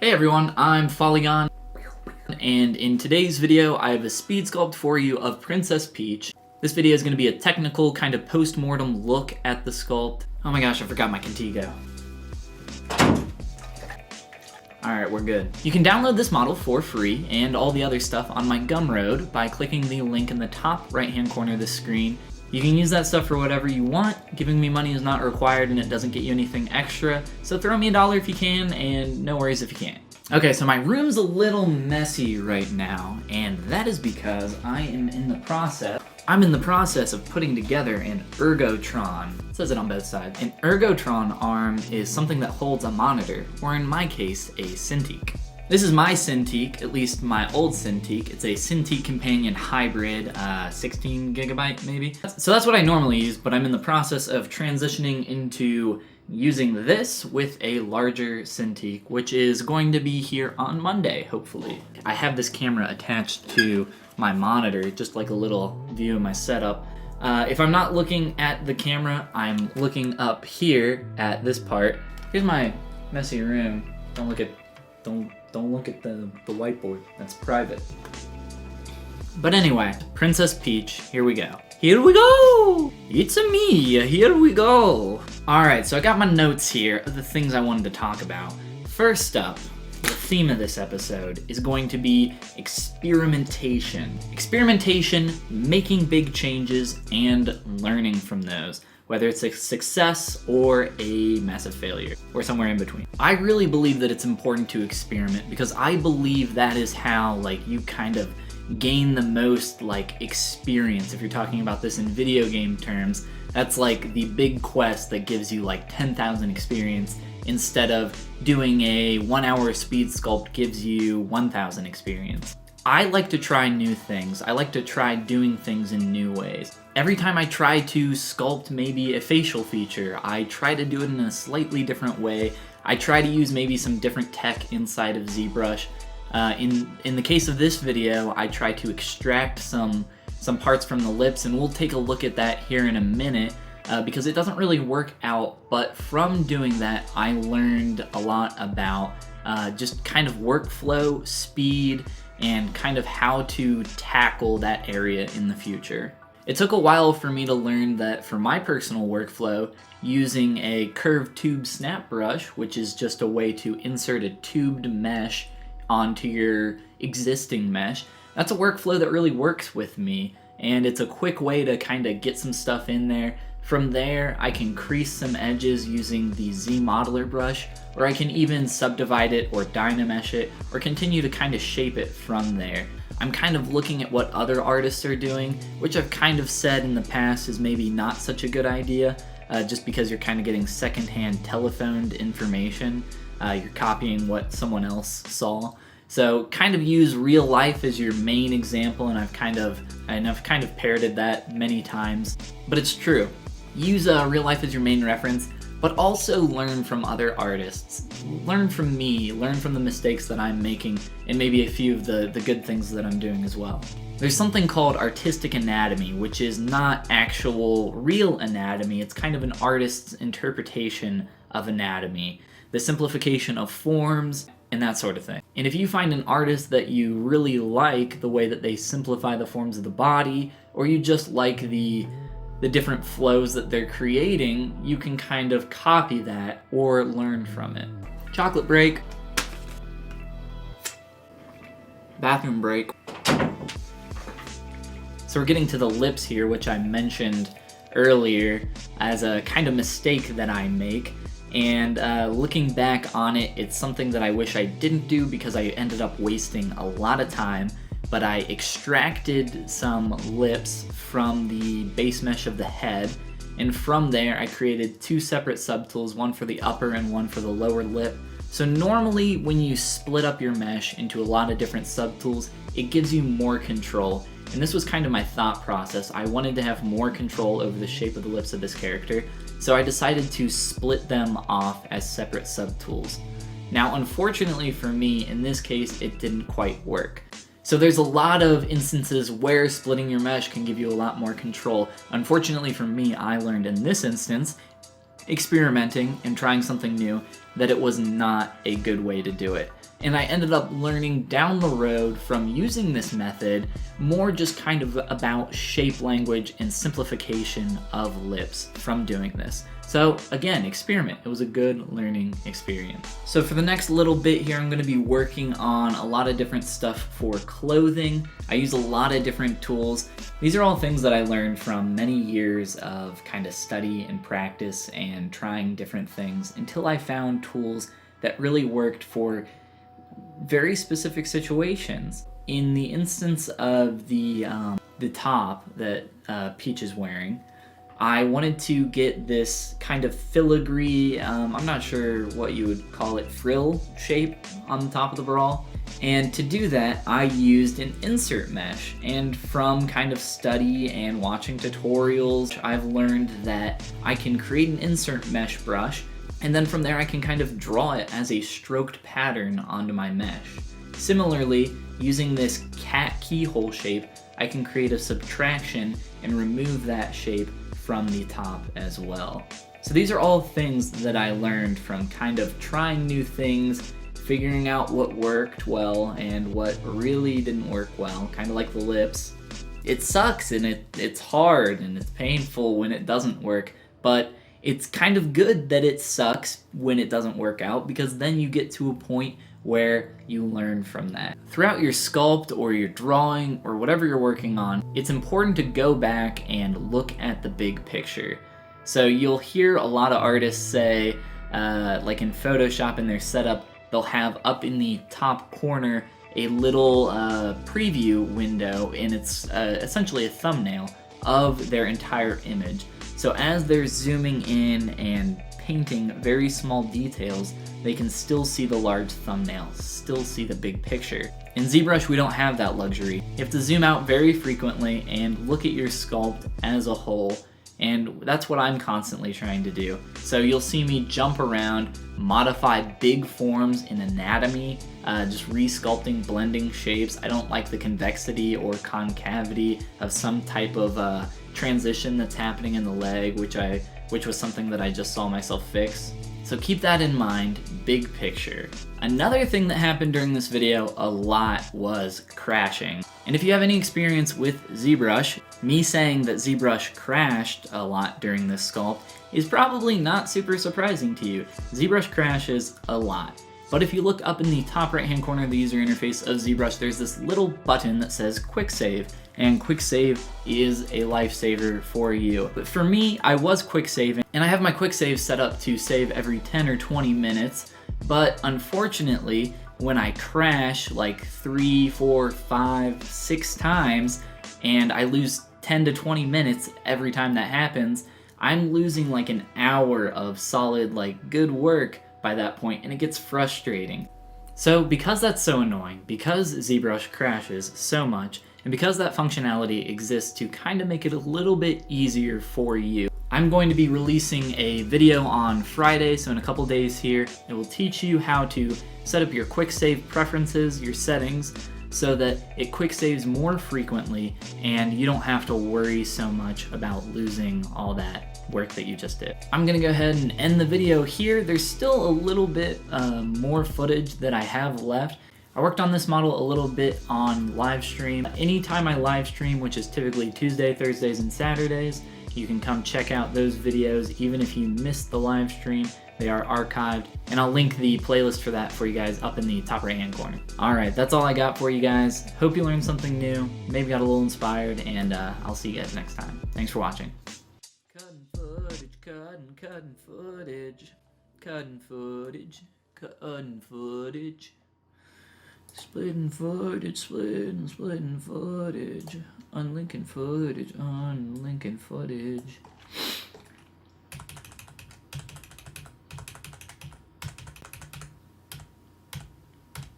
Hey everyone, I'm Follygon, and in today's video I have a speed sculpt for you of Princess Peach. This video is going to be a technical kind of post-mortem look at the sculpt. Oh my gosh, I forgot my Cintiq. Alright, we're good. You can download this model for free and all the other stuff on my Gumroad by clicking the link in the top right hand corner of the screen. You can use that stuff for whatever you want. Giving me money is not required and it doesn't get you anything extra, so throw me $1 if you can, and no worries if you can't. Okay, so my room's a little messy right now, and that is because I'm in the process of putting together an Ergotron. It says it on both sides. An Ergotron arm is something that holds a monitor, or in my case, a Cintiq. This is my Cintiq, at least my old Cintiq. It's a Cintiq Companion Hybrid, 16 gigabyte maybe. So that's what I normally use, but I'm in the process of transitioning into using this with a larger Cintiq, which is going to be here on Monday, hopefully. I have this camera attached to my monitor, just like a little view of my setup. If I'm not looking at the camera, I'm looking up here at this part. Here's my messy room. Don't look at the whiteboard, that's private. But anyway, Princess Peach, here we go. Here we go! It's a me, here we go! Alright, so I got my notes here of the things I wanted to talk about. First up, the theme of this episode is going to be experimentation. Experimentation, making big changes, and learning from those. Whether it's a success or a massive failure, or somewhere in between. I really believe that it's important to experiment because I believe that is how you kind of gain the most experience. If you're talking about this in video game terms, that's like the big quest that gives you 10,000 experience instead of doing a 1 hour speed sculpt gives you 1,000 experience. I like to try new things. I like to try doing things in new ways. Every time I try to sculpt maybe a facial feature, I try to do it in a slightly different way. I try to use maybe some different tech inside of ZBrush. In the case of this video, I try to extract some parts from the lips, and we'll take a look at that here in a minute because it doesn't really work out, but from doing that, I learned a lot about just kind of workflow, speed, and kind of how to tackle that area in the future. It took a while for me to learn that for my personal workflow, using a curved tube snap brush, which is just a way to insert a tubed mesh onto your existing mesh, that's a workflow that really works with me, and it's a quick way to kind of get some stuff in there. From there, I can crease some edges using the Z modeler brush, or I can even subdivide it or dynamesh it, or continue to kind of shape it from there. I'm kind of looking at what other artists are doing, which I've kind of said in the past is maybe not such a good idea, just because you're kind of getting secondhand telephoned information. You're copying what someone else saw. So kind of use real life as your main example, and I've kind of parroted that many times, but it's true. Use real life as your main reference, but also learn from other artists. Learn from me, learn from the mistakes that I'm making, and maybe a few of the good things that I'm doing as well. There's something called artistic anatomy, which is not actual real anatomy. It's kind of an artist's interpretation of anatomy, the simplification of forms, and that sort of thing. And if you find an artist that you really like the way that they simplify the forms of the body, or you just like the different flows that they're creating, you can kind of copy that or learn from it. Chocolate break. Bathroom break. So we're getting to the lips here, which I mentioned earlier as a kind of mistake that I make. And looking back on it, it's something that I wish I didn't do because I ended up wasting a lot of time. But I extracted some lips from the base mesh of the head, and from there I created two separate subtools, one for the upper and one for the lower lip. So normally when you split up your mesh into a lot of different subtools, it gives you more control. And this was kind of my thought process. I wanted to have more control over the shape of the lips of this character, so I decided to split them off as separate subtools. Now unfortunately for me, in this case, it didn't quite work. So there's a lot of instances where splitting your mesh can give you a lot more control. Unfortunately for me, I learned in this instance, experimenting and trying something new, that it was not a good way to do it. And I ended up learning down the road from using this method more just kind of about shape language and simplification of lips from doing this. So again, experiment. It was a good learning experience. So for the next little bit here, I'm going to be working on a lot of different stuff for clothing. I use a lot of different tools. These are all things that I learned from many years of kind of study and practice and trying different things until I found tools that really worked for very specific situations. In the instance of the top that Peach is wearing, I wanted to get this kind of filigree, I'm not sure what you would call it, frill shape on the top of the bra. And to do that, I used an insert mesh. And from kind of study and watching tutorials, I've learned that I can create an insert mesh brush, and then from there I can kind of draw it as a stroked pattern onto my mesh. Similarly, using this cat keyhole shape, I can create a subtraction and remove that shape from the top as well. So these are all things that I learned from kind of trying new things, figuring out what worked well and what really didn't work well, kind of like the lips. It sucks and it's hard and it's painful when it doesn't work, but it's kind of good that it sucks when it doesn't work out, because then you get to a point where you learn from that. Throughout your sculpt or your drawing or whatever you're working on, it's important to go back and look at the big picture. So you'll hear a lot of artists say, like in Photoshop in their setup, they'll have up in the top corner a little preview window, and it's essentially a thumbnail of their entire image. So as they're zooming in and painting very small details, they can still see the large thumbnail, still see the big picture. In ZBrush, we don't have that luxury. You have to zoom out very frequently and look at your sculpt as a whole, and that's what I'm constantly trying to do. So you'll see me jump around, modify big forms in anatomy, just re-sculpting, blending shapes. I don't like the convexity or concavity of some type of transition that's happening in the leg, which was something that I just saw myself fix. So keep that in mind, big picture. Another thing that happened during this video a lot was crashing. And if you have any experience with ZBrush, me saying that ZBrush crashed a lot during this sculpt is probably not super surprising to you. ZBrush crashes a lot. But if you look up in the top right hand corner of the user interface of ZBrush, there's this little button that says Quick Save, and Quick Save is a lifesaver for you. But for me, I was quick saving, and I have my Quick Save set up to save every 10 or 20 minutes, but unfortunately, when I crash like 3, 4, 5, 6 times, and I lose 10 to 20 minutes every time that happens, I'm losing like an hour of solid, like, good work by that point, and it gets frustrating. So because that's so annoying, because ZBrush crashes so much, and because that functionality exists to kind of make it a little bit easier for you, I'm going to be releasing a video on Friday, so in a couple days here. It will teach you how to set up your quick save preferences, your settings, so that it quick saves more frequently and you don't have to worry so much about losing all that work that you just did. I'm gonna go ahead and end the video here. There's still a little bit more footage that I have left. I worked on this model a little bit on live stream. Anytime I live stream, which is typically Tuesday, Thursdays, and Saturdays, you can come check out those videos. Even if you missed the live stream, they are archived, and I'll link the playlist for that for you guys up in the top right hand corner. Alright, that's all I got for you guys. Hope you learned something new, maybe got a little inspired, and I'll see you guys next time. Thanks for watching. Cutting footage, cutting footage, cutting footage, cutting footage. Splitting footage, splitting footage, unlinking footage, unlinking footage.